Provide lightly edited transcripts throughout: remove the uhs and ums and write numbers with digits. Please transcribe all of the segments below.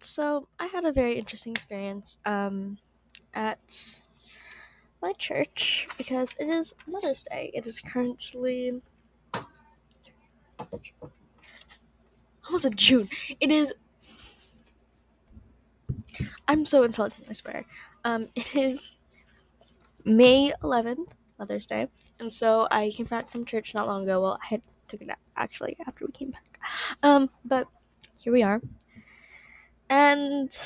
So I had a very interesting experience at my church because it is Mother's Day. It is currently almost a June. It is. I'm so intelligent. I swear. It is May 11th, Mother's Day, and so I came back from church not long ago. Well, I had took a nap actually after we came back. But here we are, and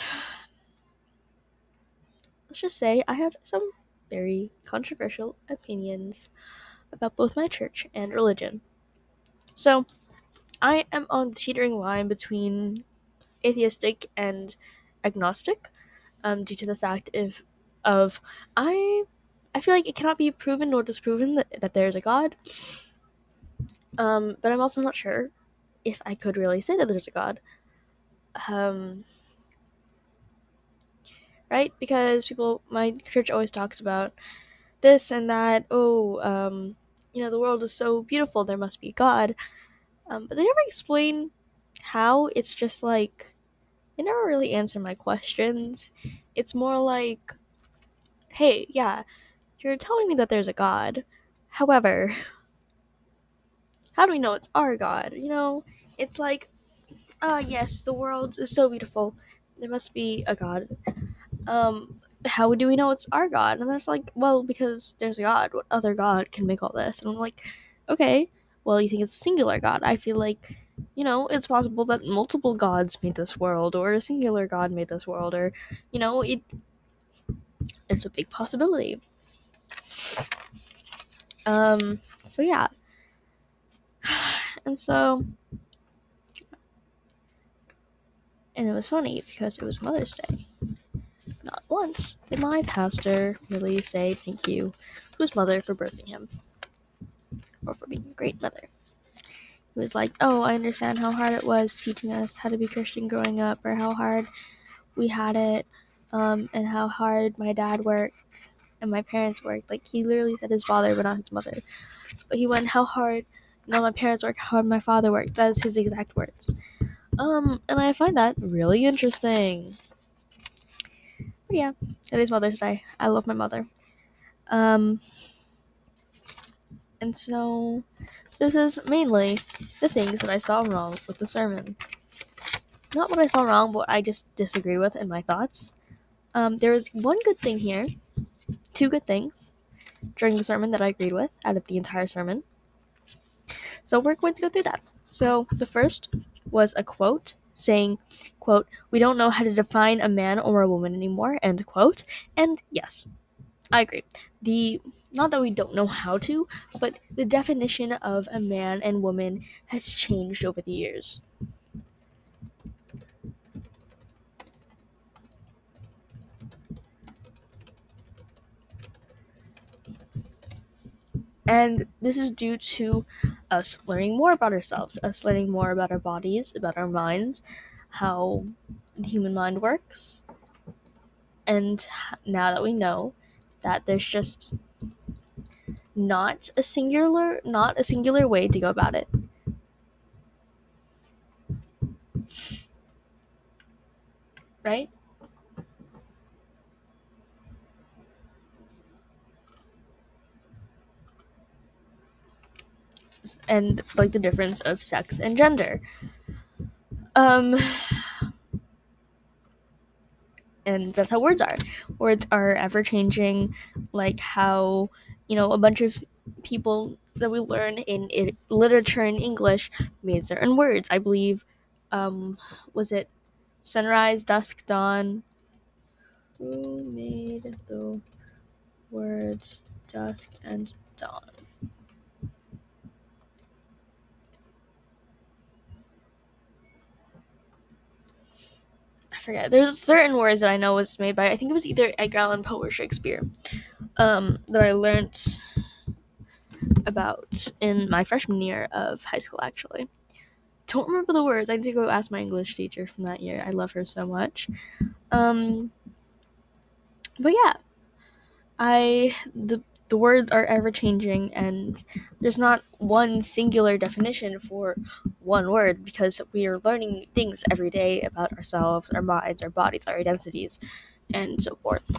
let's just say I have some very controversial opinions about both my church and religion. So I am on the teetering line between atheistic and agnostic, due to the fact of I I feel like it cannot be proven nor disproven that there is a God. But I'm also not sure if I could really say that there's a God. Um, right? Because my church always talks about this and that. Oh, the world is so beautiful. There must be a God. But they never explain how. It's just like they never really answer my questions. It's more like, hey, yeah, you're telling me that there's a God. However, how do we know it's our God? It's like, yes, the world is so beautiful. There must be a God. How do we know it's our God? And it's like, well, because there's a God. What other God can make all this? And I'm like, okay, well, you think it's a singular God. I feel like, it's possible that multiple gods made this world, or a singular God made this world, or, there's a big possibility. So yeah. And so, and it was funny because it was Mother's Day. Not once did my pastor really say thank you to his mother for birthing him, or for being a great mother. He was like, oh, I understand how hard it was teaching us how to be Christian growing up, or how hard we had it, and how hard my dad worked and my parents worked. Like, he literally said his father, but not his mother. But he went, how hard, my parents worked, how hard my father worked. That is his exact words. And I find that really interesting. But yeah, it is Mother's Day. I love my mother. Um, and so this is mainly the things that I saw wrong with the sermon. Not what I saw wrong, but what I just disagreed with in my thoughts. There was one good thing here, two good things during the sermon that I agreed with out of the entire sermon. So we're going to go through that. So the first was a quote saying, quote, we don't know how to define a man or a woman anymore, end quote. And yes, I agree. Not that we don't know how to, but the definition of a man and woman has changed over the years. And this is due to us learning more about ourselves, us learning more about our bodies, about our minds, how the human mind works. And now that we know that there's just not a singular way to go about it. Right? And like the difference of sex and gender. Um and that's how words are. Words are ever changing, like how, a bunch of people that we learn in literature in English made certain words. I believe, was it sunrise, dusk, dawn? Who made the words dusk and dawn? I forget. There's certain words that I know was made by, I think it was either Edgar Allan Poe or Shakespeare, that I learned about in my freshman year of high school, actually. Don't remember the words. I need to go ask my English teacher from that year. I love her so much. Um, but yeah, I the the words are ever changing, and there's not one singular definition for one word, because we are learning things every day about ourselves, our minds, our bodies, our identities, and so forth.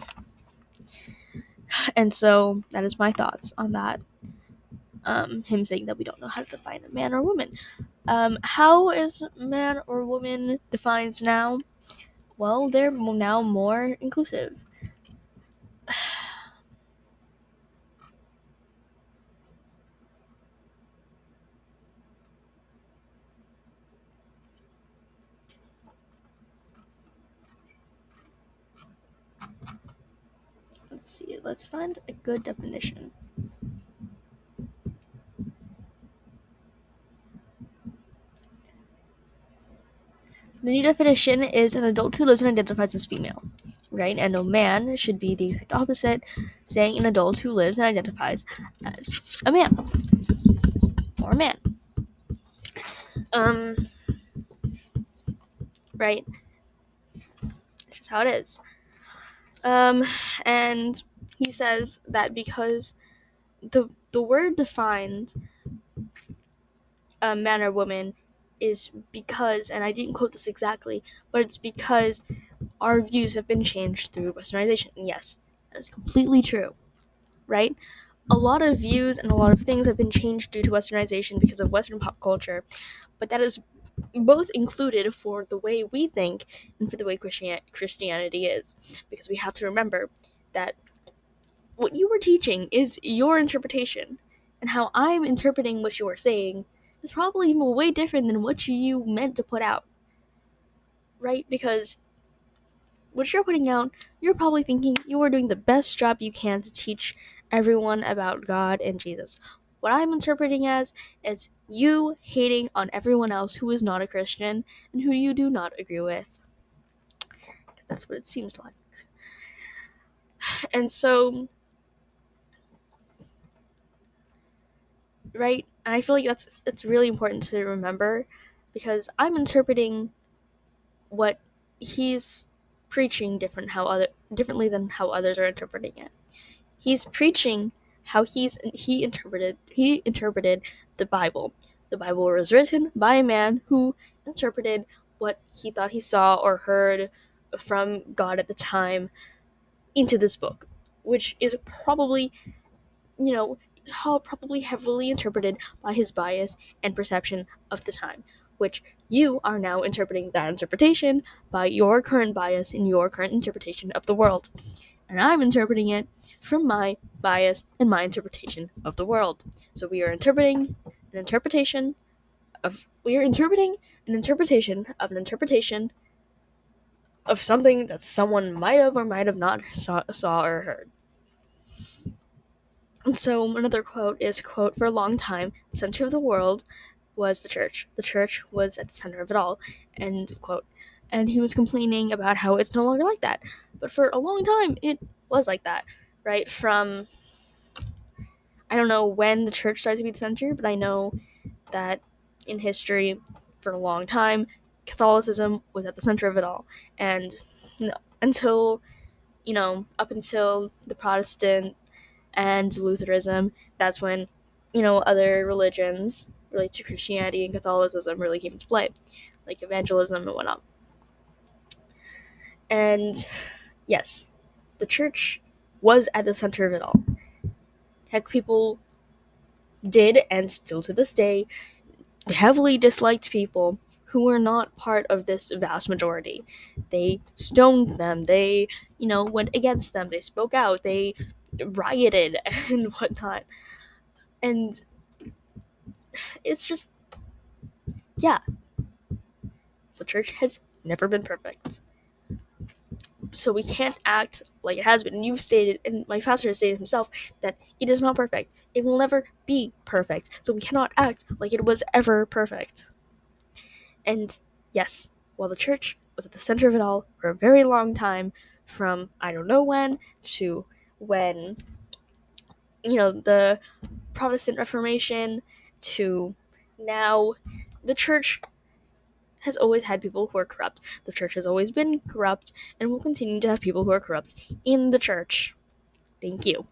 And so that is my thoughts on that. Him saying that we don't know how to define a man or woman. How is man or woman defined now? Well, they're now more inclusive. Let's see. Let's find a good definition. The new definition is an adult who lives and identifies as female, right? And a man should be the exact opposite, saying an adult who lives and identifies as a man or a man. Um, right? That's just how it is. Um, and he says that because the word defined man or woman is because, and I didn't quote this exactly, but it's because our views have been changed through westernization. And yes, that is completely true, right? A lot of views and a lot of things have been changed due to westernization because of Western pop culture, but that is both included for the way we think and for the way Christianity is, because we have to remember that what you were teaching is your interpretation, and how I'm interpreting what you are saying is probably way different than what you meant to put out, right? Because what you're putting out, you're probably thinking you are doing the best job you can to teach everyone about God and Jesus. What I'm interpreting as is you hating on everyone else who is not a Christian and who you do not agree with. That's what it seems like. And so, right? And I feel like that's really important to remember, because I'm interpreting what he's preaching differently than how others are interpreting it. He's preaching how he interpreted the Bible. The Bible was written by a man who interpreted what he thought he saw or heard from God at the time into this book, which is probably, you know, probably heavily interpreted by his bias and perception of the time, which you are now interpreting that interpretation by your current bias and your current interpretation of the world. And I'm interpreting it from my bias and my interpretation of the world. So an interpretation we are interpreting an interpretation of an interpretation of something that someone might have or might have not saw or heard. And so another quote is, quote, "For a long time, the center of the world was the church. The church was at the center of it all," end quote. And he was complaining about how it's no longer like that. But for a long time, it was like that, right? From, I don't know when the church started to be the center, but I know that in history, for a long time, Catholicism was at the center of it all. And until, up until the Protestant and Lutheranism, that's when, other religions related to Christianity and Catholicism really came into play, like evangelism and whatnot. And yes, the church was at the center of it all. Heck, people did, and still to this day, heavily disliked people who were not part of this vast majority. They stoned them, they, went against them, they spoke out, they rioted and whatnot. And it's just, yeah, the church has never been perfect. So we can't act like it has been. And you've stated, and my pastor has stated himself, that it is not perfect. It will never be perfect. So we cannot act like it was ever perfect. And yes, while the church was at the center of it all for a very long time, from I don't know when to when, the Protestant Reformation to now, the church has always had people who are corrupt. The church has always been corrupt and will continue to have people who are corrupt in the church. Thank you.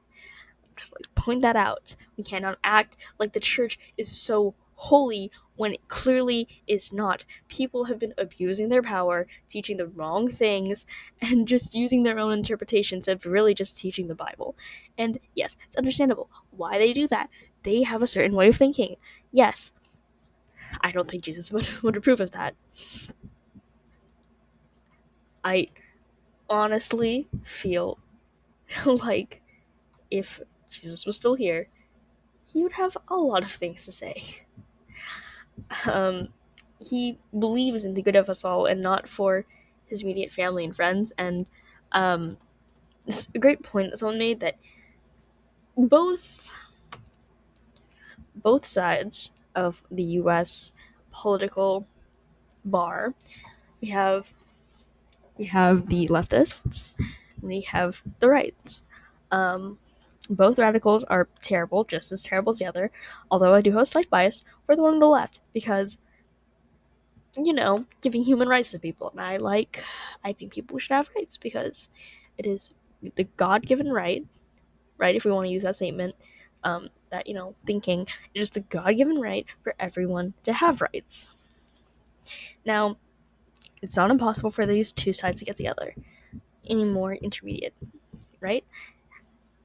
just like point that out. We cannot act like the church is so holy when it clearly is not. People have been abusing their power, teaching the wrong things, and just using their own interpretations of really just teaching the Bible. And yes, it's understandable why they do that. They have a certain way of thinking. Yes, I don't think Jesus would approve of that. I honestly feel like if Jesus was still here, he would have a lot of things to say. Um, he believes in the good of us all and not for his immediate family and friends. And it's a great point that someone made that both both sides of the U.S. political bar, we have the leftists, we have the rights. Um, both radicals are terrible, just as terrible as the other. Although I do have a slight bias for the one on the left because giving human rights to people. And I think people should have rights because it is the God given right, right? If we want to use that statement, that, thinking it is the God given right for everyone to have rights. Now, it's not impossible for these two sides to get together, any more intermediate, right?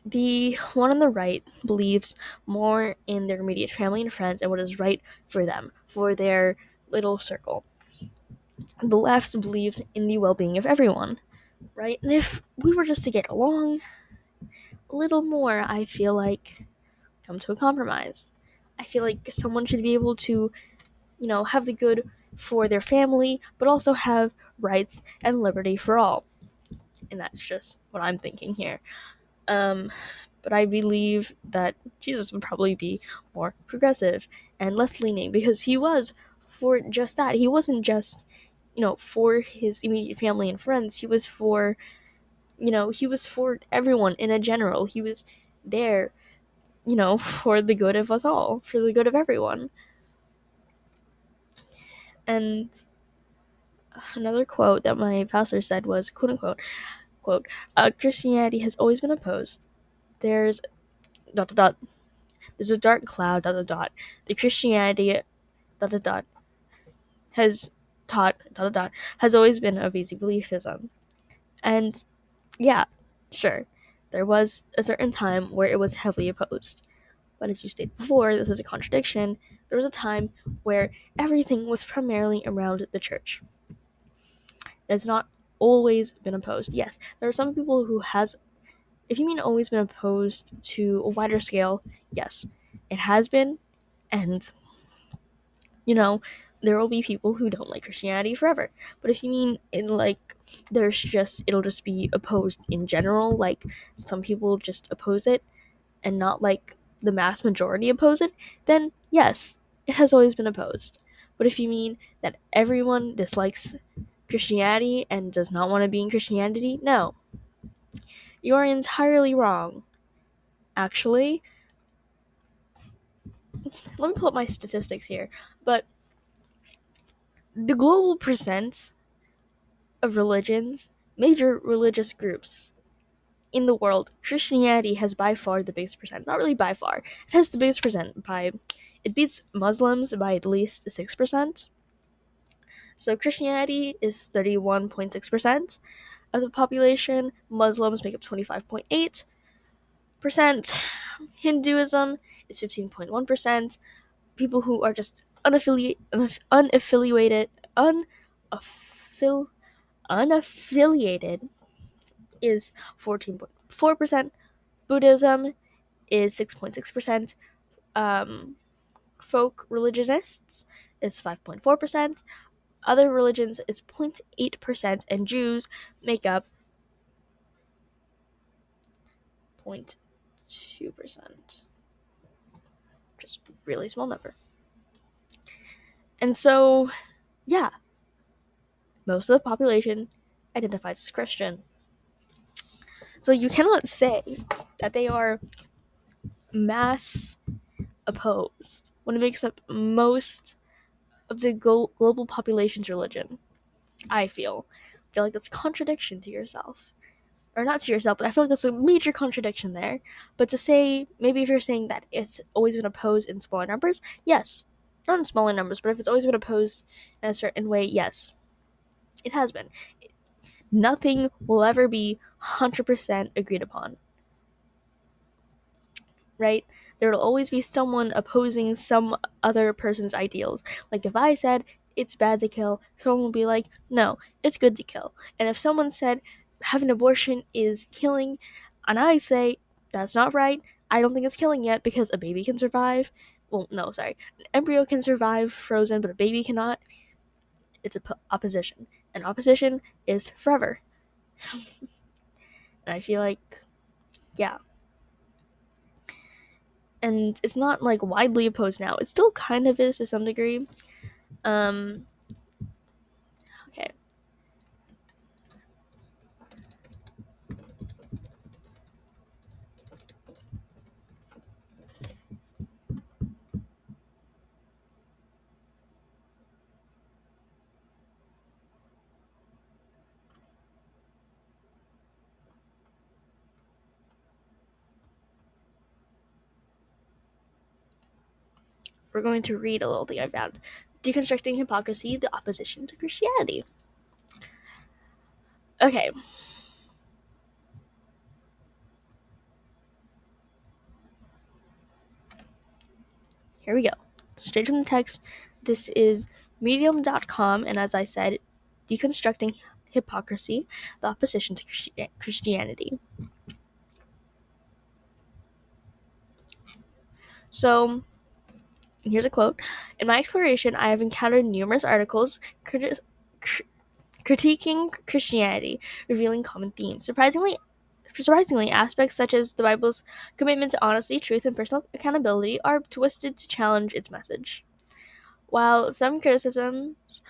The one on the right believes more in their immediate family and friends and what is right for them, for their little circle. The left believes in the well-being of everyone, right? And if we were just to get along a little more, I feel like come to a compromise. I feel like someone should be able to, have the good for their family, but also have rights and liberty for all. And that's just what I'm thinking here. Um, but I believe that Jesus would probably be more progressive and left leaning because he was for just that. He wasn't just, for his immediate family and friends. He was for everyone in a general. He was there, for the good of us all, for the good of everyone. And another quote that my pastor said was, quote unquote, quote, Christianity has always been opposed. There's dot dot dot. There's a dark cloud dot dot dot. The Christianity dot dot dot has taught dot dot dot has always been of easy beliefism. And yeah, sure. There was a certain time where it was heavily opposed. But as you stated before, this was a contradiction. There was a time where everything was primarily around the church. It has not always been opposed. Yes, there are some people who has, if you mean always been opposed to a wider scale, yes, it has been, and there will be people who don't like Christianity forever. But if you mean in like it'll just be opposed in general, like some people just oppose it and not like the mass majority oppose it, then yes, it has always been opposed. But if you mean that everyone dislikes Christianity and does not want to be in Christianity, no. You are entirely wrong. Actually, let me pull up my statistics here. But the global percent of religions, major religious groups in the world, Christianity has by far the biggest percent. Not really by far. It has the biggest percent by, it beats Muslims by at least 6%. So Christianity is 31.6% of the population. Muslims make up 25.8%. Hinduism is 15.1%. People who are just unaffiliated, unaffiliated is 14.4%. Buddhism is 6.6%. Folk religionists is 5.4%. Other religions is 0.8%, and Jews make up 0.2%. Just really small number. And so, yeah, most of the population identifies as Christian. So you cannot say that they are mass opposed when it makes up most of the global population's religion. I feel like that's a contradiction to yourself. or not to yourself, but I feel like there's a major contradiction there. But to say, maybe if you're saying that it's always been opposed in smaller numbers, yes. Not in smaller numbers, but if it's always been opposed in a certain way, yes. It has been. Nothing will ever be 100% agreed upon, right? There will always be someone opposing some other person's ideals. Like if I said it's bad to kill, someone will be like, no, it's good to kill. And if someone said having an abortion is killing, and I say that's not right, I don't think it's killing yet because a baby can survive. Well, no, sorry. An embryo can survive frozen, but a baby cannot. It's opposition. And opposition is forever. And I feel like, yeah. And it's not like widely opposed now. It still kind of is to some degree. Um, okay. We're going to read a little thing I found. Deconstructing Hypocrisy, the Opposition to Christianity. Okay. Here we go. Straight from the text. This is medium.com, and as I said, Deconstructing Hypocrisy, the Opposition to Christianity. So, here's a quote. In my exploration, I have encountered numerous articles critiquing Christianity, revealing common themes. Surprisingly, aspects such as the Bible's commitment to honesty, truth, and personal accountability are twisted to challenge its message. While some criticisms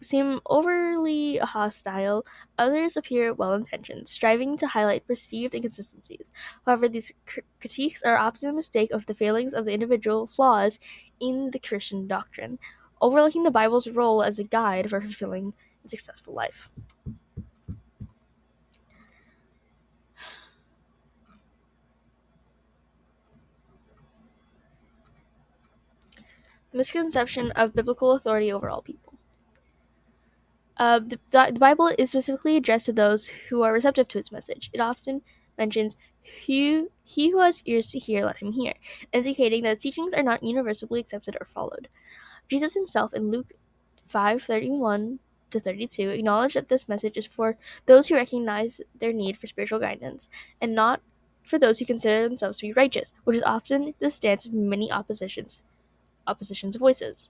seem overly hostile, others appear well intentioned, striving to highlight perceived inconsistencies. However, these critiques are often a mistake of the failings of the individual flaws in the Christian doctrine, overlooking the Bible's role as a guide for fulfilling a successful life. Misconception of biblical authority over all people. The Bible is specifically addressed to those who are receptive to its message. It often mentions, he who has ears to hear, let him hear, indicating that its teachings are not universally accepted or followed. Jesus himself in Luke 5:31 to 32 acknowledged that this message is for those who recognize their need for spiritual guidance, and not for those who consider themselves to be righteous, which is often the stance of many opposition's voices.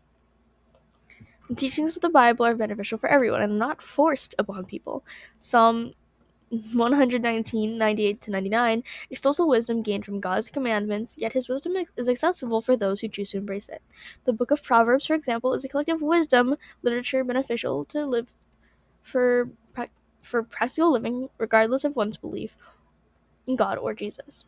The teachings of the Bible are beneficial for everyone and not forced upon people. Psalm 119:98 to 99 extols the wisdom gained from God's commandments, yet his wisdom is accessible for those who choose to embrace it. The book of Proverbs, for example, is a collective wisdom literature beneficial to live for, for practical living, regardless of one's belief in God or Jesus.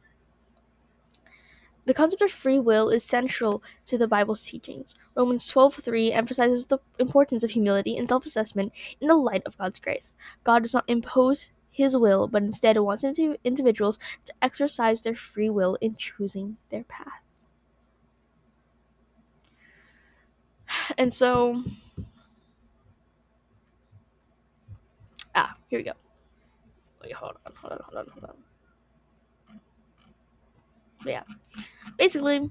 The concept of free will is central to the Bible's teachings. Romans 12:3 emphasizes the importance of humility and self-assessment in the light of God's grace. God does not impose his will, but instead wants individuals to exercise their free will in choosing their path. And so, here we go. Wait, hold on. But yeah, basically,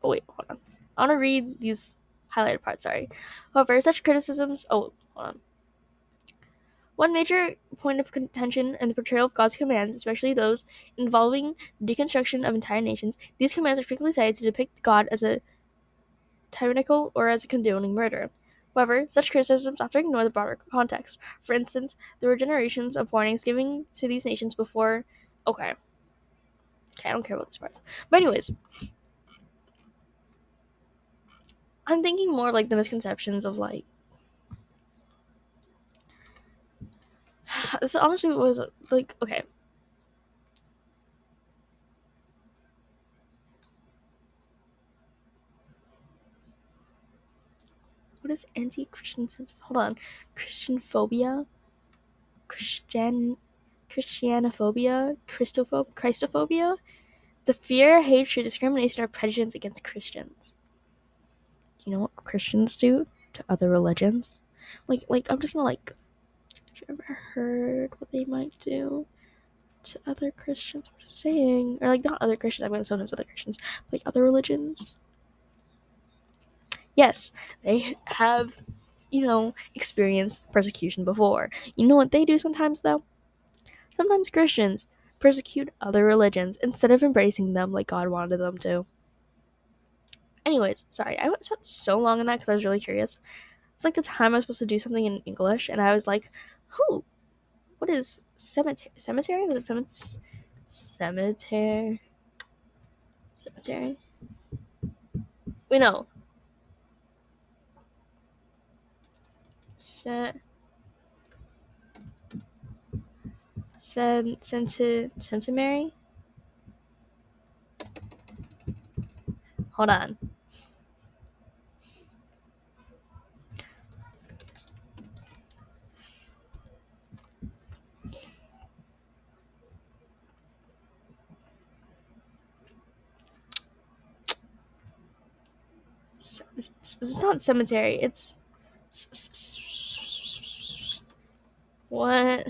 hold on. I want to read these highlighted parts, sorry. However, such criticisms, hold on. One major point of contention in the portrayal of God's commands, especially those involving deconstruction of entire nations, these commands are frequently cited to depict God as a tyrannical or as a condoning murder. However, such criticisms often ignore the broader context. For instance, there were generations of warnings given to these nations before. Okay, I don't care about this part. But anyways, I'm thinking more like the misconceptions of like. This honestly was like okay. What is anti-Christian sense? Hold on, Christian phobia. Christianophobia, Christophobia, the fear, hatred, discrimination, or prejudice against Christians. You know what Christians do to other religions? Like I'm just gonna like. Have you ever heard what they might do to other Christians? I'm just saying, or like not other Christians. I'm gonna sometimes other Christians, but like other religions. Yes, they have, experienced persecution before. You know what they do sometimes though? Sometimes Christians persecute other religions instead of embracing them like God wanted them to. Anyways, sorry, I spent so long on that because I was really curious. It's like the time I was supposed to do something in English, and I was like, "Who? What is cemetery? Cemetery? Was it cemetery? Cemetery? We know. Ce- Centenary? Hold on. It's not cemetery. It's what?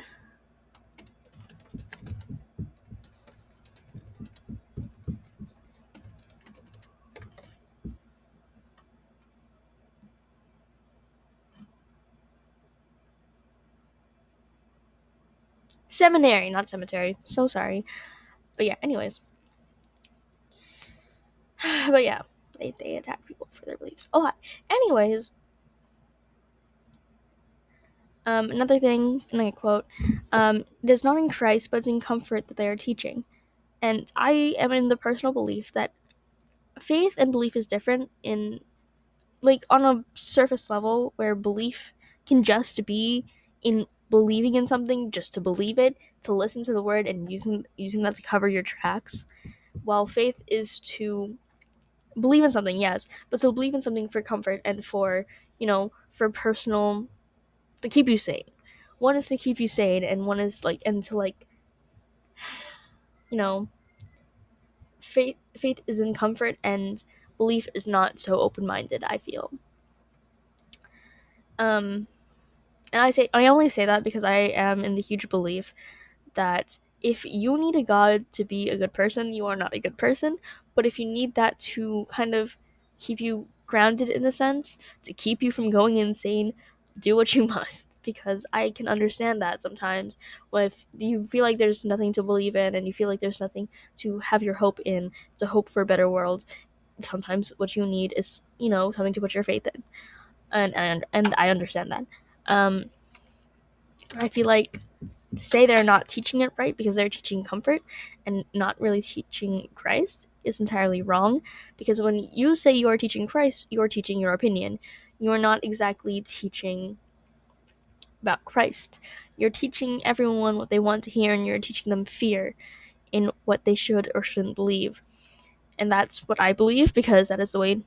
Seminary, not cemetery. So sorry. But yeah, anyways. But yeah, they attack people for their beliefs a lot. Anyways, another thing, and I quote, it is not in Christ, but it's in comfort that they are teaching. And I am in the personal belief that faith and belief is different in, like, on a surface level, where belief can just be in believing in something just to believe it, to listen to the word and using that to cover your tracks, while faith is to believe in something, yes, but to believe in something for comfort and for, for personal, to keep you sane. One is to keep you sane, and one is like, and to like, you know, faith is in comfort, and belief is not so open-minded, I feel. um and I only say that because I am in the huge belief that if you need a god to be a good person, you are not a good person. But if you need that to kind of keep you grounded, in a sense, to keep you from going insane, do what you must. Because I can understand that sometimes, if you feel like there's nothing to believe in and you feel like there's nothing to have your hope in, to hope for a better world, sometimes what you need is, something to put your faith in. And I understand that. um I feel like, to say they're not teaching it right because they're teaching comfort and not really teaching Christ is entirely wrong. Because when you say you are teaching Christ, you're teaching your opinion. You're not exactly teaching about Christ. You're teaching everyone what they want to hear, and you're teaching them fear in what they should or shouldn't believe. And that's what I believe, because that is the way.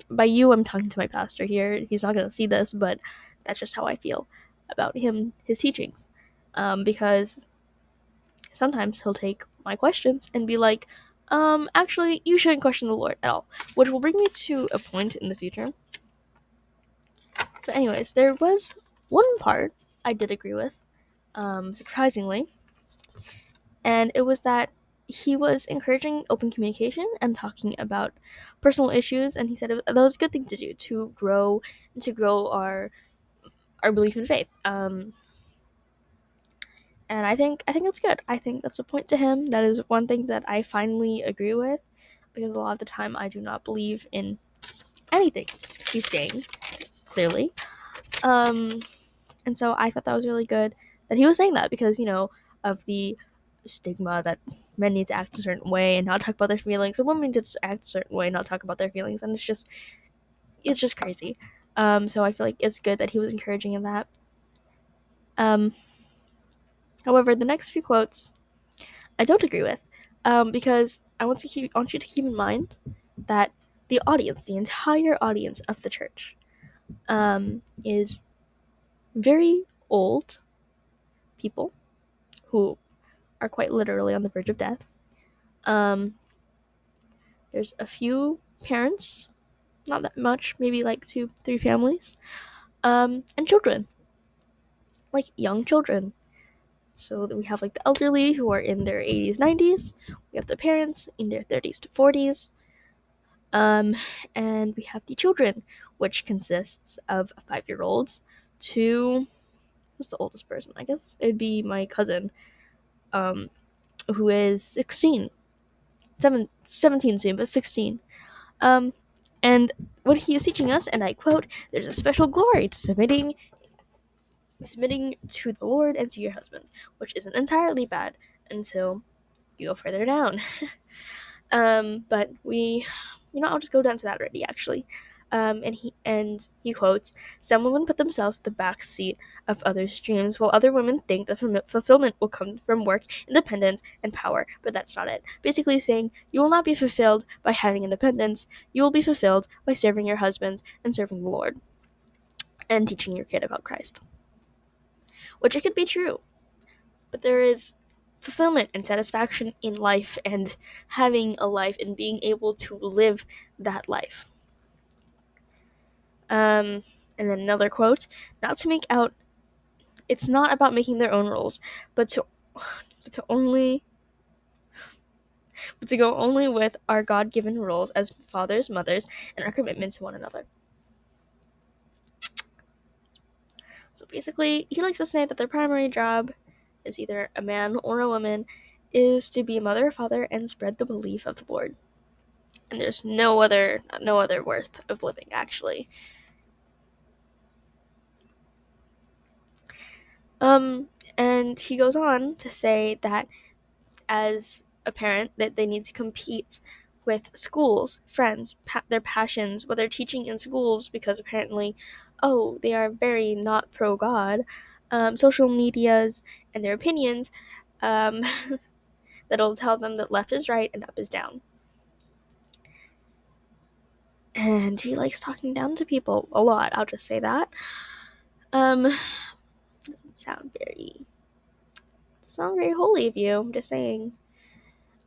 By you, I'm talking to my pastor here. He's not going to see this, but that's just how I feel about his teachings. Because sometimes he'll take my questions and be like, actually, you shouldn't question the Lord at all. Which will bring me to a point in the future. But, anyways, there was one part I did agree with, surprisingly, and it was that he was encouraging open communication and talking about personal issues, and he said that was a good thing to do to grow our belief in faith. And I think that's good. I think that's a point to him. That is one thing that I finally agree with, because a lot of the time I do not believe in anything he's saying, clearly. Um, and so I thought that was really good that he was saying that, because, of the stigma that men need to act a certain way and not talk about their feelings, and women just act a certain way and not talk about their feelings, and it's just crazy. So I feel like it's good that he was encouraging in that. Um, However, the next few quotes I don't agree with, because I want you to keep in mind that the entire audience of the church, is very old people who are quite literally on the verge of death. Um, there's a few parents, not that much, maybe like 2, 3 families, and children, like young children. So we have like the elderly who are in their 80s, 90s. We have the parents in their 30s to 40s. Um, and we have the children, which consists of 5-year-olds to who's the oldest person? I guess it'd be my cousin, um, who is 16, 17 soon, but 16. Um, and what he is teaching us, and I quote, "There's a special glory to submitting to the Lord and to your husbands," which isn't entirely bad until you go further down. But I'll just go down to that already, actually. And he quotes, "Some women put themselves in the back seat of others' dreams, while other women think that fulfillment will come from work, independence, and power. But that's not it." Basically saying, you will not be fulfilled by having independence. You will be fulfilled by serving your husbands and serving the Lord and teaching your kid about Christ. Which it could be true, but there is fulfillment and satisfaction in life and having a life and being able to live that life. And then another quote, not to make out, it's not about making their own rules, but to only but to go only with our God-given rules as fathers, mothers, and our commitment to one another. So basically, he likes to say that their primary job is either a man or a woman is to be a mother or father and spread the belief of the Lord. And there's no other worth of living, actually. Um, and he goes on to say that as a parent, that they need to compete with schools, friends, their passions, what they're teaching in schools, because apparently, they are very not pro God. Social medias and their opinions, um, that'll tell them that left is right and up is down. And he likes talking down to people a lot. I'll just say that. Doesn't sound very holy of you. I'm just saying.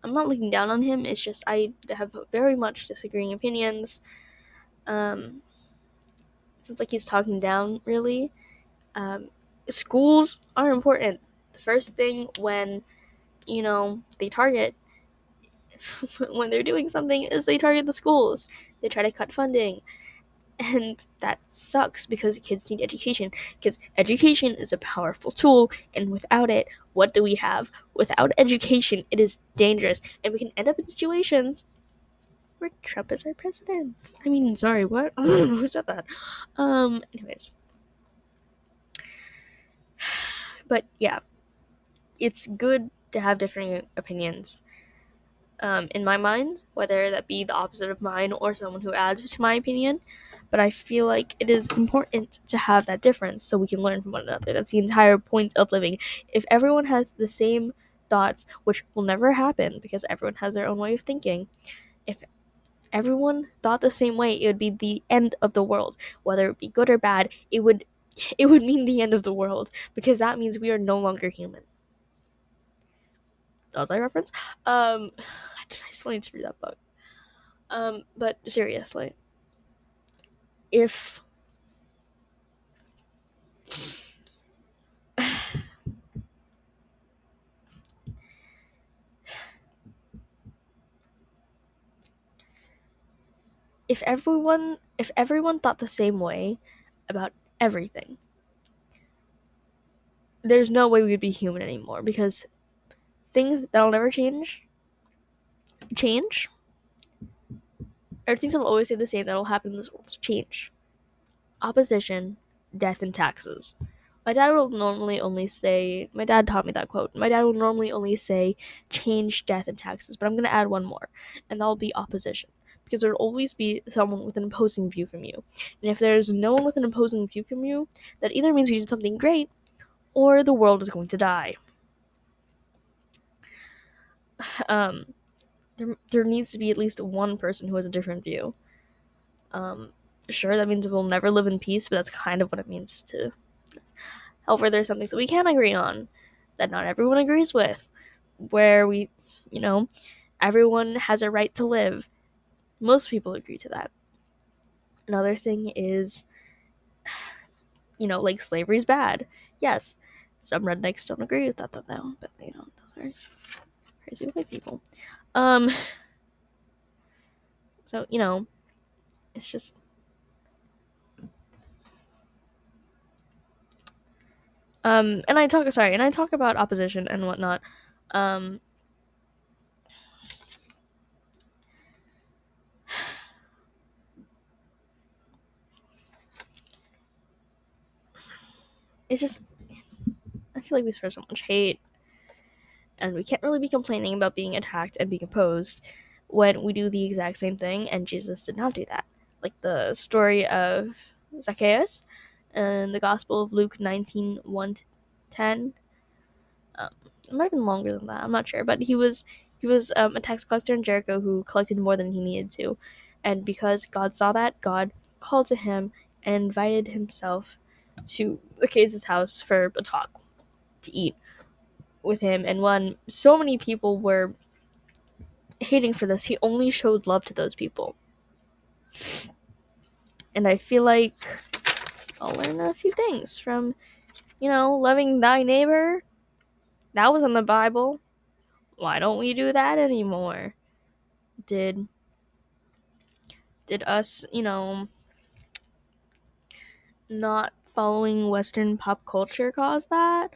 I'm not looking down on him. It's just I have very much disagreeing opinions. Um, Sounds like he's talking down, really. Schools are important. The first thing when they target when they're doing something is they target the schools. They try to cut funding, and that sucks because kids need education. Because education is a powerful tool, and without it, what do we have? Without education, it is dangerous, and we can end up in situations where Trump is our president. I mean, sorry, what? Who said that? Anyways, but yeah, it's good to have differing opinions. In my mind, whether that be the opposite of mine or someone who adds to my opinion. But I feel like it is important to have that difference so we can learn from one another. That's the entire point of living. If everyone has the same thoughts, which will never happen because everyone has their own way of thinking, if everyone thought the same way, it would be the end of the world. Whether it be good or bad, it would mean the end of the world because that means we are no longer human. That was my reference. I still need to read that book. But seriously, if if everyone thought the same way about everything, there's no way we'd be human anymore because things that'll never change, or things that'll always stay the same that'll happen in this world change. Opposition, death, and taxes. My dad taught me that quote. My dad will normally only say change, death, and taxes, but I'm going to add one more, and that'll be opposition. Because there'll always be someone with an opposing view from you. And if there's no one with an opposing view from you, that either means we did something great, or the world is going to die. Um, there needs to be at least one person who has a different view. Um, sure, that means we'll never live in peace, but that's kind of what it means to. However, there's something that we can agree on. that not everyone agrees with, where you know, everyone has a right to live. Most people agree to that. Another thing is, like slavery's bad. Yes, some rednecks don't agree with that though, but those are crazy white people. Um, so it's just and I talk about opposition and whatnot. Um, it's just I feel like we spread so much hate, and we can't really be complaining about being attacked and being opposed when we do the exact same thing, and Jesus did not do that. Like the story of Zacchaeus and the Gospel of Luke 19:1 to 10. Um, it might have been longer than that. I'm not sure, but he was a tax collector in Jericho who collected more than he needed to, and because God saw that, God called to him and invited himself to Zacchaeus' house for a talk to eat with him. And when so many people were hating for this, he only showed love to those people. And I feel like I'll learn a few things from, loving thy neighbor. That was in the Bible. Why don't we do that anymore? Did us, not following Western pop culture cause that?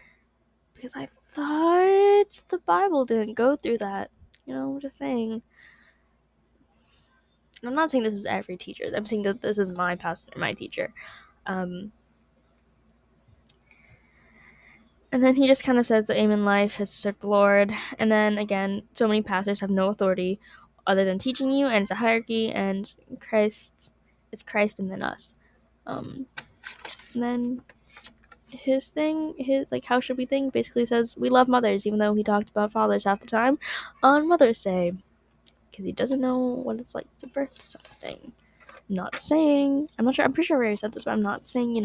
Because I thought the Bible didn't go through that. Just saying. I'm not saying this is every teacher. I'm saying that this is my pastor, my teacher. Um, and then he just kind of says the aim in life is to serve the Lord. And then again, so many pastors have no authority other than teaching you, and it's a hierarchy, and it's Christ and then us. And then his how should we think, basically says we love mothers, even though he talked about fathers half the time on Mother's Day, because he doesn't know what it's like to birth something. I'm not saying, I'm not sure, I'm pretty sure I already said this, but I'm not saying,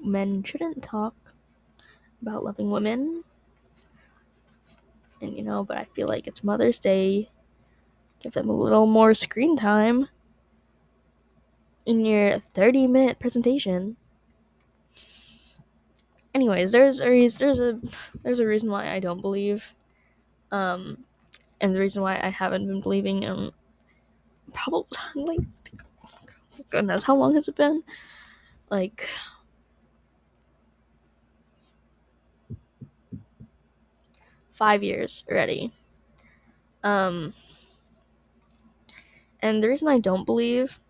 men shouldn't talk about loving women, and but I feel like it's Mother's Day, give them a little more screen time in your 30-minute presentation. Anyways, there's a reason why I don't believe, um and the reason why I haven't been believing in probably, like, goodness, how long has it been? Like 5 years already. Um and the reason I don't believe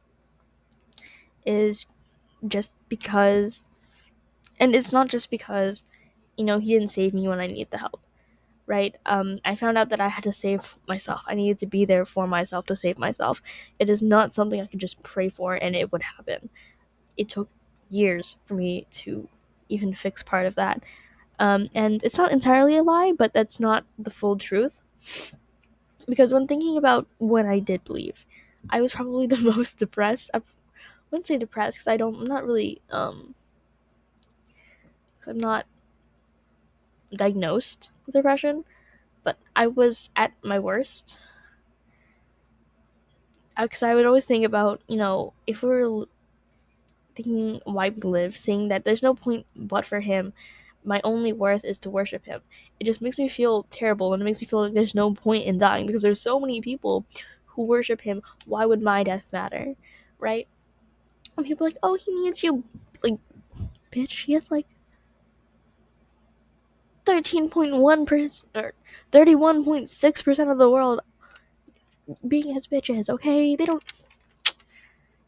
is just because, and it's not just because, he didn't save me when I needed the help, right? I found out that I had to save myself. I needed to be there for myself to save myself. It is not something I could just pray for and it would happen. It took years for me to even fix part of that. And it's not entirely a lie, but that's not the full truth. Because when thinking about when I did believe, I was probably the most depressed. I wouldn't say depressed because I'm not really, because I'm not diagnosed with depression, but I was at my worst. Because I would always think about, if we were thinking why we live, saying that there's no point but for him, my only worth is to worship him. It just makes me feel terrible, and it makes me feel like there's no point in dying because there's so many people who worship him. Why would my death matter, right? And people are like, oh, he needs you. Like, bitch, he has like 13.1% or 31.6% of the world being his bitches. Okay, they don't. You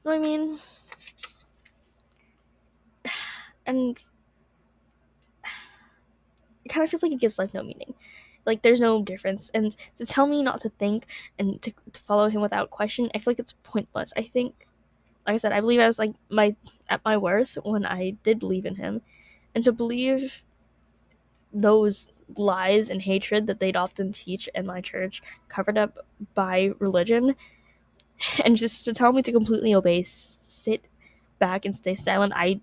know what I mean? And it kind of feels like it gives life no meaning. Like there's no difference, and to tell me not to think and to follow him without question, I feel like it's pointless. I think, like I said, I believe I was like at my worst when I did believe in him, and to believe those lies and hatred that they'd often teach in my church, covered up by religion, and just to tell me to completely obey, sit back and stay silent, I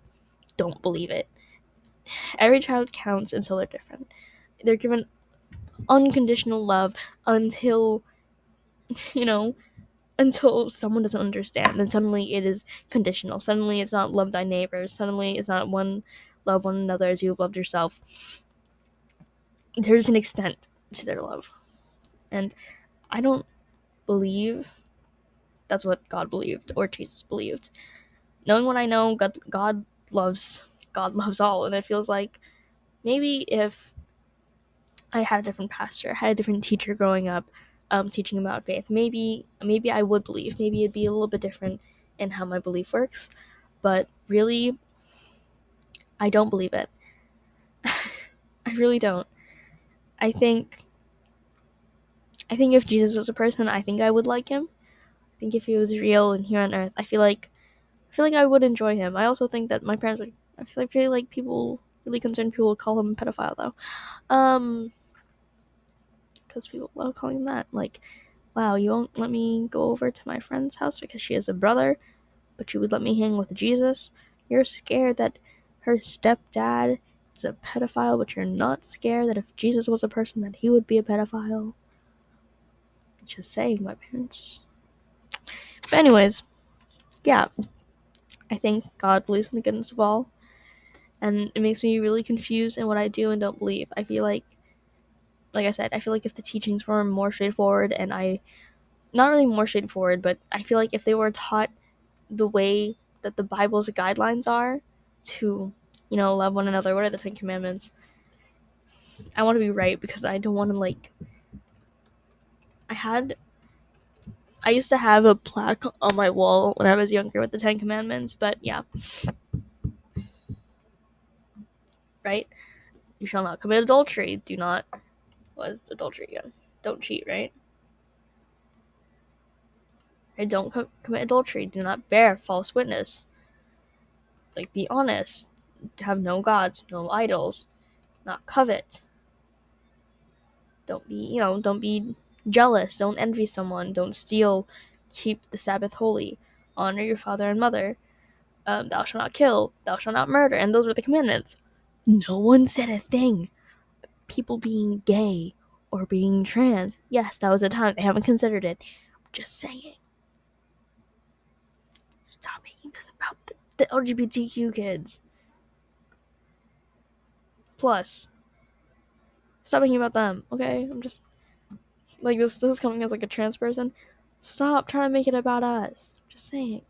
don't believe it. every child counts until they're different. They're given unconditional love until, you know, until someone doesn't understand. Then suddenly it is conditional. Suddenly it's not love thy neighbor. Suddenly it's not love one another as you have loved yourself. There's an extent to their love. And I don't believe that's what God believed or Jesus believed. Knowing what I know, God loves all, and it feels like maybe if I had a different pastor, had a different teacher growing up, teaching about faith, maybe I would believe. Maybe it'd be a little bit different in how my belief works. But really, I don't believe it. I really don't. I think I think if Jesus was a person, I think I would like him. I think if he was real and here on earth, I feel like I would enjoy him. I also think that my parents would. Feel like people really concerned people would call him a pedophile though. Because people love calling him that. Like, wow, you won't let me go over to my friend's house because she has a brother, but you would let me hang with Jesus. You're scared that her stepdad is a pedophile, but you're not scared that if Jesus was a person, that he would be a pedophile. Just saying, my parents. But anyways, yeah, I think God believes in the goodness of all, and it makes me really confused in what I do and don't believe. I feel like I said, I feel like if the teachings were more straightforward, and not really more straightforward, but I feel like if they were taught the way that the Bible's guidelines are to, love one another. What are the 10 Commandments? I want to be right because I don't want to I had I used to have a plaque on my wall when I was younger with the 10 Commandments, but yeah, right? You shall not commit adultery. Do not. What is adultery again? Don't cheat, right? Right? Don't commit adultery. Do not bear false witness. Be honest. Have no gods, no idols. Not covet. Don't be jealous. Don't envy someone. Don't steal. Keep the Sabbath holy. Honor your father and mother. Thou shalt not kill. Thou shalt not murder. And those were the commandments. No one said a thing. People being gay or being trans. Yes, that was a time. They haven't considered it. Just saying. Stop making this about the LGBTQ kids. Plus, stop making about them, okay? I'm just this is coming as a trans person. Stop trying to make it about us. Just saying.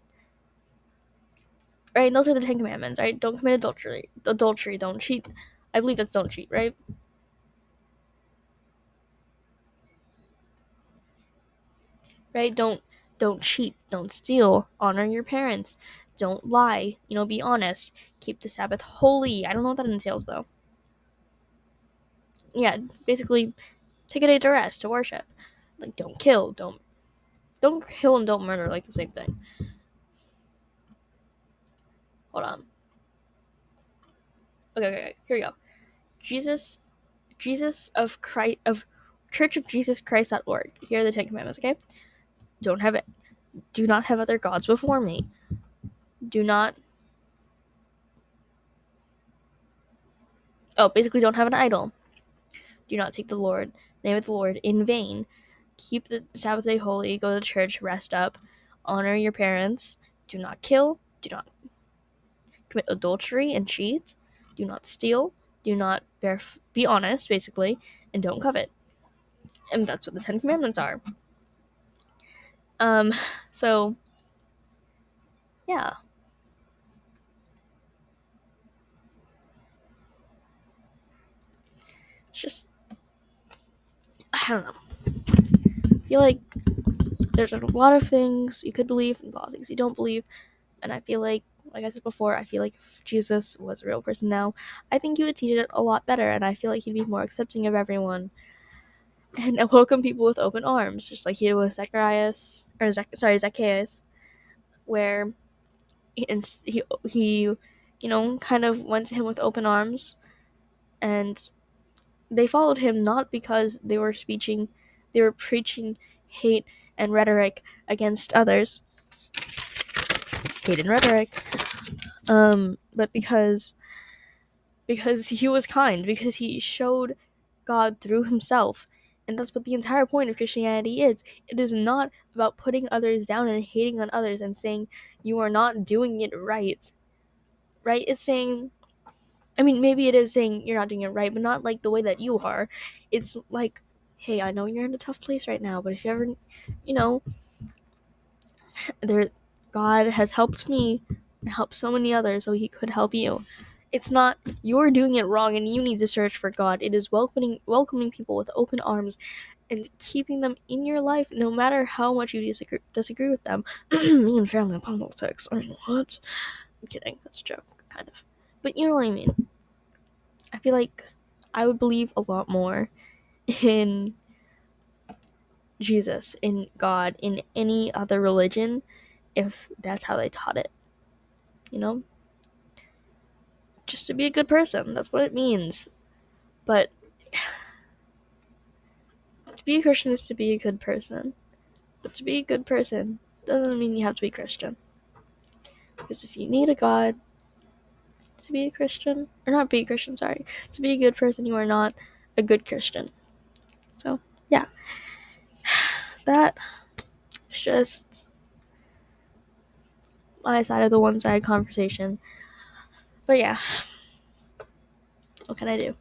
Right, and those are the 10 Commandments, right? Don't commit adultery, don't cheat. I believe that's don't cheat, right? Right? Don't cheat, don't steal, honor your parents, don't lie, be honest, keep the Sabbath holy. I don't know what that entails though. Yeah, basically take a day to rest, to worship. Don't kill, don't kill and don't murder, the same thing. Hold on. Okay, here we go. Jesus of Christ of Church of Jesus Christ.org. Here are the 10 Commandments, okay? Don't have it. Do not have other gods before me. Do not. Oh, basically, don't have an idol. Do not take the name of the Lord in vain. Keep the Sabbath day holy. Go to church. Rest up. Honor your parents. Do not kill. Do not commit adultery and cheat. Do not steal. Do not be honest, basically, and don't covet. And that's what the 10 Commandments are. Um, so yeah, it's just I don't know. I feel like there's a lot of things you could believe and a lot of things you don't believe, and I feel like I said before, I feel like if Jesus was a real person now, I think he would teach it a lot better, and I feel like he'd be more accepting of everyone and welcome people with open arms, just like he did with Zacchaeus, where he kind of went to him with open arms, and they followed him not because they were preaching hate and rhetoric against others, hate and rhetoric, but because because he was kind, because he showed God through himself. And that's what the entire point of Christianity is. It is not about putting others down and hating on others and saying you are not doing it right. Right? It's saying, I mean, maybe it is saying you're not doing it right, but not like the way that you are. It's like, hey, I know you're in a tough place right now, but if you ever, you know, there, God has helped me and helped so many others, so he could help you. It's not you're doing it wrong and you need to search for God. It is welcoming people with open arms and keeping them in your life no matter how much you disagree with them. Me and family politics. I mean, what? I'm kidding. That's a joke, kind of. But you know what I mean. I feel like I would believe a lot more in Jesus, in God, in any other religion if that's how they taught it. You know? Just to be a good person. That's what it means. But to be a Christian is to be a good person. But to be a good person doesn't mean you have to be Christian. Because if you need a God to be a Christian, or not be a Christian, sorry, to be a good person, you are not a good Christian. So, yeah. That is just my side of the one sided conversation. But yeah, what can I do?